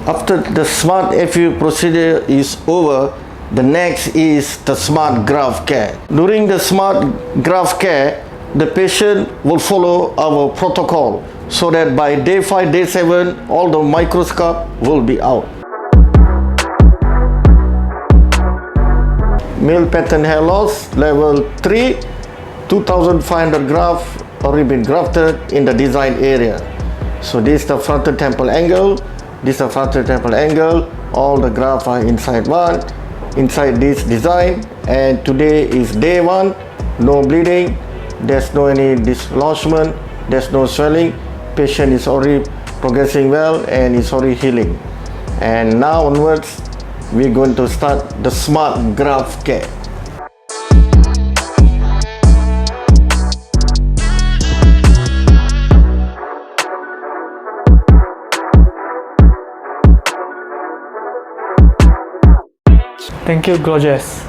After the smart FU procedure is over, the next is the smart graft care. During the smart graft care, the patient will follow our protocol so that by day 5, day 7, all the microscope will be out. Male pattern hair loss, level 3, 2,500 grafts already been grafted in the design area. So this is the frontal temple angle, this is the frontal temple angle, all the grafts are inside this design, and today is day 1, no bleeding, there's no any dislodgement, there's no swelling, patient is already progressing well and is already healing. And now onwards, we're going to start the smart graft care. Thank you, GLOJAS.